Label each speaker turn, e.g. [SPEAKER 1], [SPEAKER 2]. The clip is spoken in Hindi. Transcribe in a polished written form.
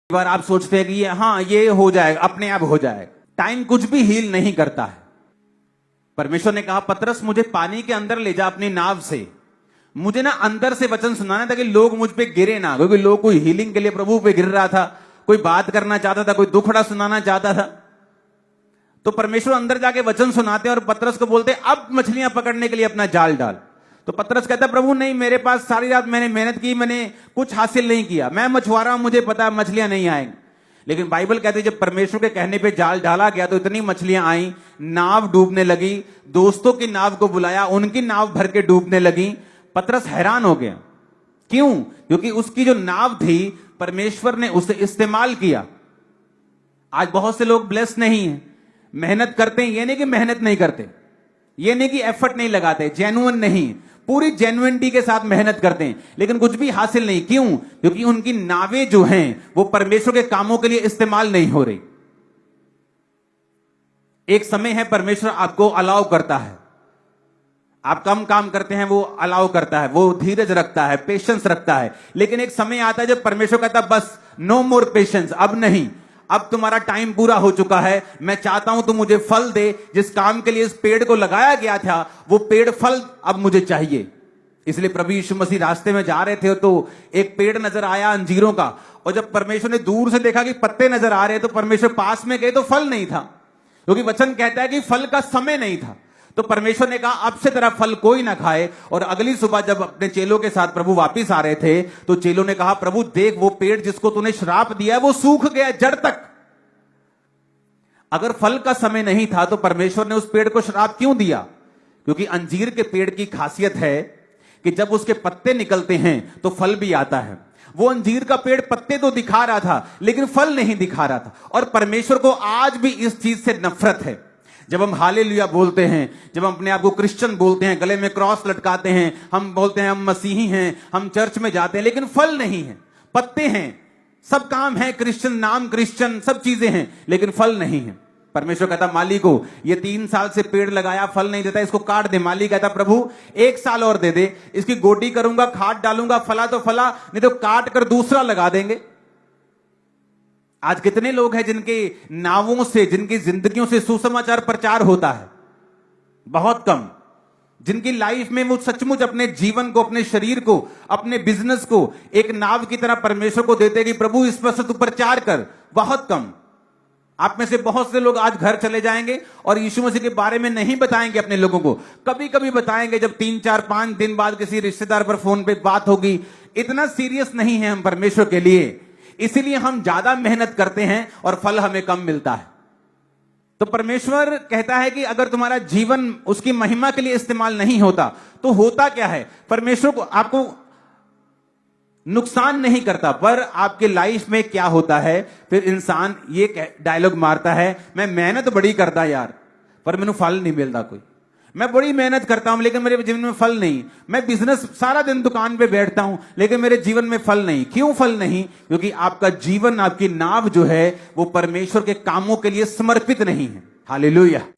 [SPEAKER 1] बार आप सोचते हैं कि ये हो जाएगा, अपने आप हो जाएगा। टाइम कुछ भी हील नहीं करता है। परमेश्वर ने कहा, पतरस मुझे पानी के अंदर ले जा अपनी नाव से, मुझे ना अंदर से वचन सुनाना था कि लोग मुझ पे गिरे ना, क्योंकि लोग कोई हीलिंग के लिए प्रभु पे गिर रहा था, कोई बात करना चाहता था, कोई दुखड़ा सुनाना चाहता था। तो परमेश्वर अंदर जाके वचन सुनाते और पतरस को बोलते, अब मछलियां पकड़ने के लिए अपना जाल डाल। तो पतरस कहता, प्रभु नहीं, मेरे पास सारी रात मैंने मेहनत की, मैंने कुछ हासिल नहीं किया, मैं मछुआरा हूं, मुझे पता है मछलियां नहीं आएंगी। लेकिन बाइबल कहती है जब परमेश्वर के कहने पे जाल डाला गया तो इतनी मछलियां आई, नाव डूबने लगी। दोस्तों की नाव को बुलाया, उनकी नाव भर के डूबने लगी। पतरस हैरान हो गया। क्यों? क्योंकि उसकी जो नाव थी परमेश्वर ने उसे इस्तेमाल किया। आज बहुत से लोग ब्लेस नहीं है, मेहनत करते हैं, ये नहीं कि मेहनत नहीं करते, ये नहीं कि एफर्ट नहीं लगाते, जेन्युइन नहीं, पूरी जेन्युइनिटी के साथ मेहनत करते हैं, लेकिन कुछ भी हासिल नहीं। क्यों? क्योंकि उनकी नावें जो हैं वो परमेश्वर के कामों के लिए इस्तेमाल नहीं हो रही। एक समय है परमेश्वर आपको अलाउ करता है, आप कम काम करते हैं, वो अलाउ करता है, वो धीरज रखता है, पेशेंस रखता है। लेकिन एक समय आता है जब परमेश्वर कहता है बस, नो मोर पेशेंस, अब नहीं, अब तुम्हारा टाइम पूरा हो चुका है, मैं चाहता हूं तुम मुझे फल दे। जिस काम के लिए इस पेड़ को लगाया गया था वो पेड़ फल अब मुझे चाहिए। इसलिए प्रभु यीशु मसीह रास्ते में जा रहे थे तो एक पेड़ नजर आया अंजीरों का, और जब परमेश्वर ने दूर से देखा कि पत्ते नजर आ रहे तो परमेश्वर पास में गए तो फल नहीं था, क्योंकि वचन कहता है कि फल का समय नहीं था। तो परमेश्वर ने कहा अब से तेरा फल कोई ना खाए। और अगली सुबह जब अपने चेलों के साथ प्रभु वापस आ रहे थे तो चेलों ने कहा, प्रभु देख, वो पेड़ जिसको तूने श्राप दिया है वो सूख गया जड़ तक। अगर फल का समय नहीं था तो परमेश्वर ने उस पेड़ को श्राप क्यों दिया? क्योंकि अंजीर के पेड़ की खासियत है कि जब उसके पत्ते निकलते हैं तो फल भी आता है। वो अंजीर का पेड़ पत्ते तो दिखा रहा था लेकिन फल नहीं दिखा रहा था। और परमेश्वर को आज भी इस चीज से नफरत है। जब हम हालेलुया बोलते हैं, जब हम अपने आप को क्रिश्चियन बोलते हैं, गले में क्रॉस लटकाते हैं, हम बोलते हैं हम मसीही हैं, हम चर्च में जाते हैं, लेकिन फल नहीं है, पत्ते हैं, सब काम है, क्रिश्चियन नाम, क्रिश्चियन सब चीजें हैं, लेकिन फल नहीं है। परमेश्वर कहता माली को, ये 3 साल से पेड़ लगाया, फल नहीं देता, इसको काट दे। माली कहता, प्रभु 1 साल और दे दे, इसकी गोटी करूंगा, खाद डालूंगा, फला तो फला, नहीं तो काट कर दूसरा लगा देंगे। आज कितने लोग हैं जिनके नावों से, जिनकी जिंदगियों से सुसमाचार प्रचार होता है? बहुत कम। जिनकी लाइफ में वो सचमुच अपने जीवन को, अपने शरीर को, अपने बिजनेस को एक नाव की तरह परमेश्वर को देते कि प्रभु इस पर से तू प्रचार कर, बहुत कम। आप में से बहुत से लोग आज घर चले जाएंगे और यीशु मसीह के बारे में नहीं बताएंगे अपने लोगों को। कभी कभी बताएंगे जब 3, 4, 5 दिन बाद किसी रिश्तेदार पर फोन पे बात होगी। इतना सीरियस नहीं है हम परमेश्वर के लिए, इसीलिए हम ज्यादा मेहनत करते हैं और फल हमें कम मिलता है। तो परमेश्वर कहता है कि अगर तुम्हारा जीवन उसकी महिमा के लिए इस्तेमाल नहीं होता तो होता क्या है? परमेश्वर को आपको नुकसान नहीं करता, पर आपके लाइफ में क्या होता है? फिर इंसान ये डायलॉग मारता है, मैं मेहनत बड़ी करता यार, पर मैंने फल नहीं मिलता कोई। मैं बड़ी मेहनत करता हूं लेकिन मेरे जीवन में फल नहीं। मैं बिजनेस सारा दिन दुकान पे बैठता हूं लेकिन मेरे जीवन में फल नहीं। क्यों फल नहीं? क्योंकि आपका जीवन, आपकी नाव जो है वो परमेश्वर के कामों के लिए समर्पित नहीं है। हालेलुया।